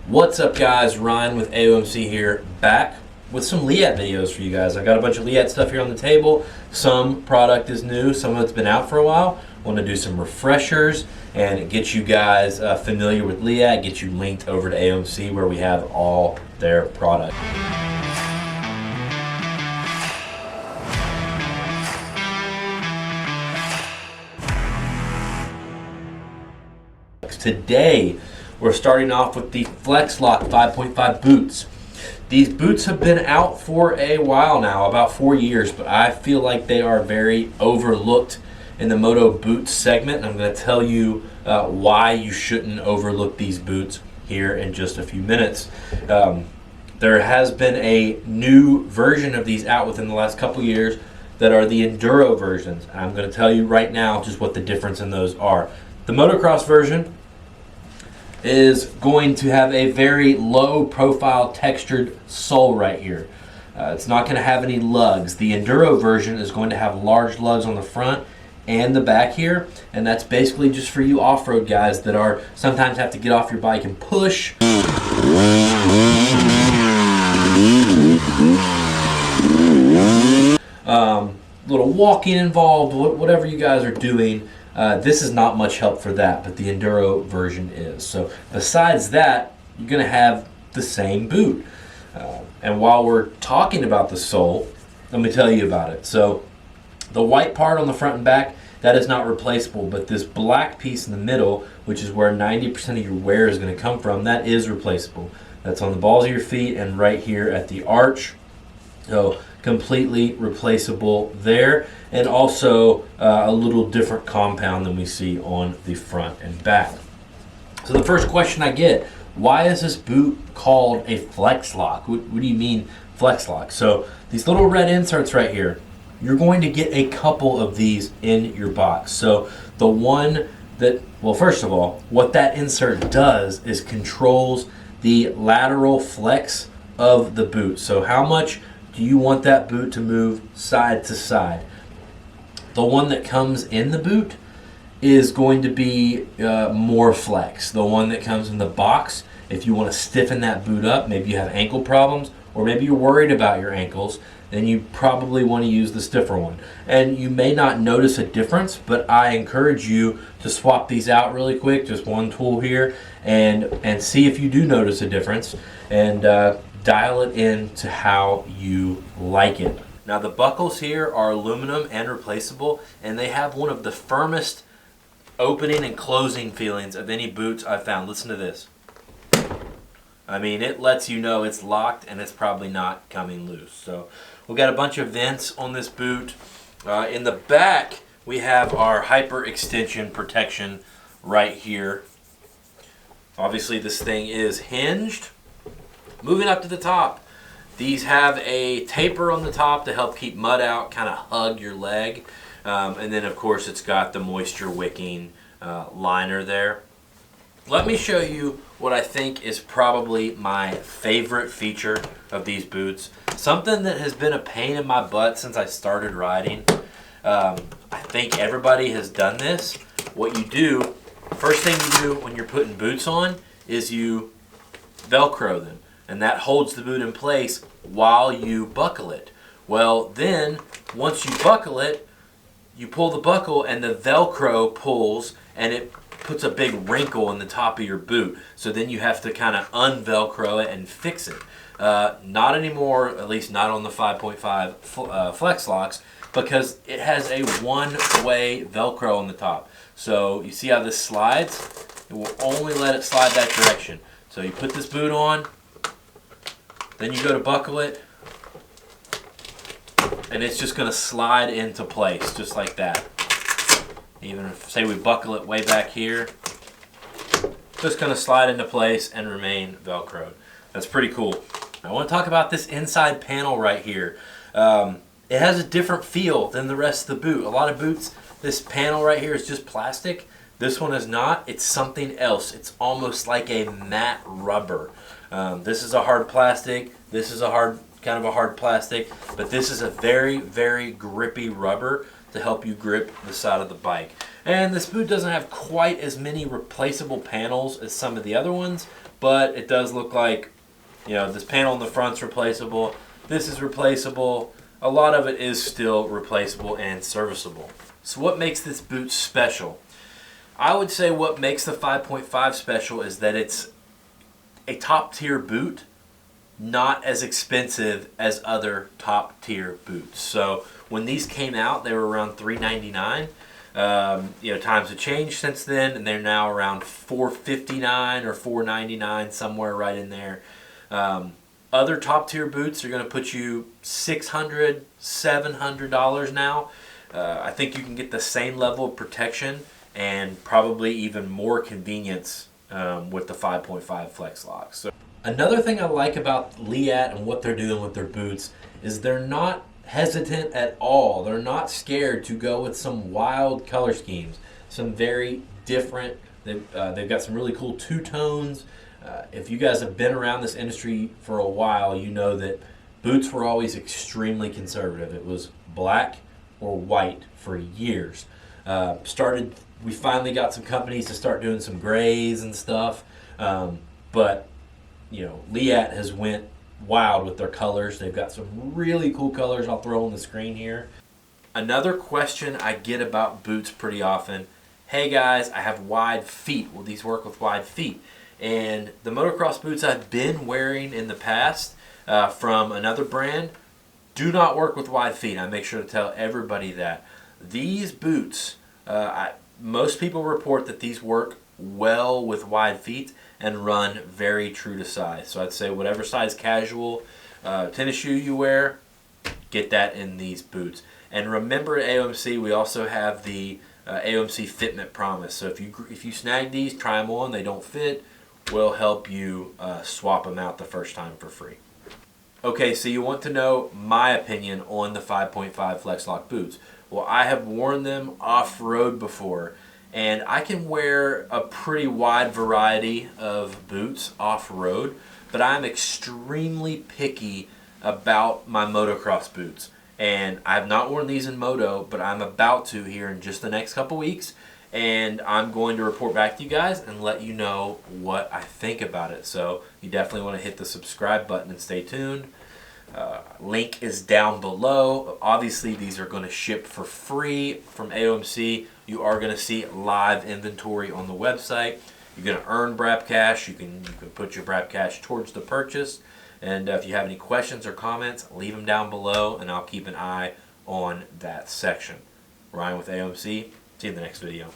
What's up, guys? Ryan with AOMC here, back with some Leatt videos for you guys. I got a bunch of Leatt stuff here on the table. Some product is new, some of it's been out for a while. I want to do some refreshers and get you guys familiar with Leatt, get you linked over to AOMC where we have all their product. Today, we're starting off with the Flexlock 5.5 boots. These boots have been out for a while now, about 4 years, but I feel like they are very overlooked in the moto boots segment. I'm going to tell you why you shouldn't overlook these boots here in just a few minutes. There has been a new version of these out within the last couple years that are the Enduro versions. I'm going to tell you right now just what the difference in those are. The motocross version is going to have a very low profile textured sole right here. It's not going to have any lugs. The Enduro version is going to have large lugs on the front and the back here, and that's basically just for you off-road guys that are sometimes have to get off your bike and push. Little walking involved, whatever you guys are doing. This is not much help for that, but the Enduro version is. So besides that, you're going to have the same boot. And while we're talking about the sole, let me tell you about it. So the white part on the front and back, that is not replaceable, but this black piece in the middle, which is where 90% of your wear is going to come from, that is replaceable. That's on the balls of your feet and right here at the arch. So completely replaceable there, and also a little different compound than we see on the front and back. So the first question I get, why is this boot called a Flexlock? What do you mean Flexlock? So these little red inserts right here, you're going to get a couple of these in your box. So the one that, well, first of all, what that insert does is controls the lateral flex of the boot. So how much do you want that boot to move side to side? The one that comes in the boot is going to be more flex. The one that comes in the box, if you want to stiffen that boot up, maybe you have ankle problems, or maybe you're worried about your ankles, then you probably want to use the stiffer one. And you may not notice a difference, but I encourage you to swap these out really quick, just one tool here, and see if you do notice a difference, and dial it in to how you like it. Now the buckles here are aluminum and replaceable, and they have one of the firmest opening and closing feelings of any boots I've found. Listen to this. I mean, it lets you know it's locked and it's probably not coming loose. So we've got a bunch of vents on this boot. In the back, we have our hyper extension protection right here. Obviously this thing is hinged. Moving up to the top, these have a taper on the top to help keep mud out, kind of hug your leg. And then of course it's got the moisture wicking liner there. Let me show you what I think is probably my favorite feature of these boots. Something that has been a pain in my butt since I started riding. I think everybody has done this. What you do, first thing you do when you're putting boots on is you Velcro them. And that holds the boot in place while you buckle it. Well, then, once you buckle it, you pull the buckle and the Velcro pulls and it puts a big wrinkle in the top of your boot. So then you have to kind of un-Velcro it and fix it. Not anymore, at least not on the 5.5 Flexlocks, because it has a one-way Velcro on the top. So you see how this slides? It will only let it slide that direction. So you put this boot on, then you go to buckle it, and it's just going to slide into place, just like that. Even if, say we buckle it way back here, just going to slide into place and remain Velcroed. That's pretty cool. I want to talk about this inside panel right here. It has a different feel than the rest of the boot. A lot of boots, this panel right here is just plastic. This one is not. It's something else. It's almost like a matte rubber. This is a hard plastic. This is a kind of a hard plastic, but this is a very, very grippy rubber to help you grip the side of the bike. And this boot doesn't have quite as many replaceable panels as some of the other ones, but it does look like, you know, this panel in the front's replaceable. This is replaceable. A lot of it is still replaceable and serviceable. So what makes this boot special? I would say what makes the 5.5 special is that it's a top tier boot, not as expensive as other top tier boots. So when these came out, they were around $399. You know, times have changed since then, and they're now around $459 or $499, somewhere right in there. Other top tier boots are going to put you $600, $700 now. I think you can get the same level of protection and probably even more convenience with the 5.5 Flexlock. So another thing I like about Leatt and what they're doing with their boots is they're not hesitant at all. They're not scared to go with some wild color schemes, some very different. They've got some really cool two-tones. If you guys have been around this industry for a while, you know that boots were always extremely conservative. It was black or white for years. We finally got some companies to start doing some grays and stuff, but you know, Leatt has went wild with their colors. They've got some really cool colors I'll throw on the screen here. Another question I get about boots pretty often: hey guys, I have wide feet. Will these work with wide feet? And the motocross boots I've been wearing in the past from another brand do not work with wide feet. I make sure to tell everybody that. These boots, most people report that these work well with wide feet and run very true to size. So I'd say whatever size casual tennis shoe you wear, get that in these boots. And remember, at AOMC we also have the AOMC Fitment Promise. So if you snag these, try them on, they don't fit, we'll help you swap them out the first time for free. Okay, so you want to know my opinion on the 5.5 Flexlock boots. Well, I have worn them off-road before, and I can wear a pretty wide variety of boots off-road, but I'm extremely picky about my motocross boots. And I have not worn these in moto, but I'm about to here in just the next couple weeks, and I'm going to report back to you guys and let you know what I think about it. So you definitely want to hit the subscribe button and stay tuned. Link is down below. Obviously these are going to ship for free from AOMC. You are going to see live inventory on the website. You're going to earn Brap Cash. You can put your Brap Cash towards the purchase. And if you have any questions or comments, leave them down below and I'll keep an eye on that section. Ryan with AOMC. See you in the next video.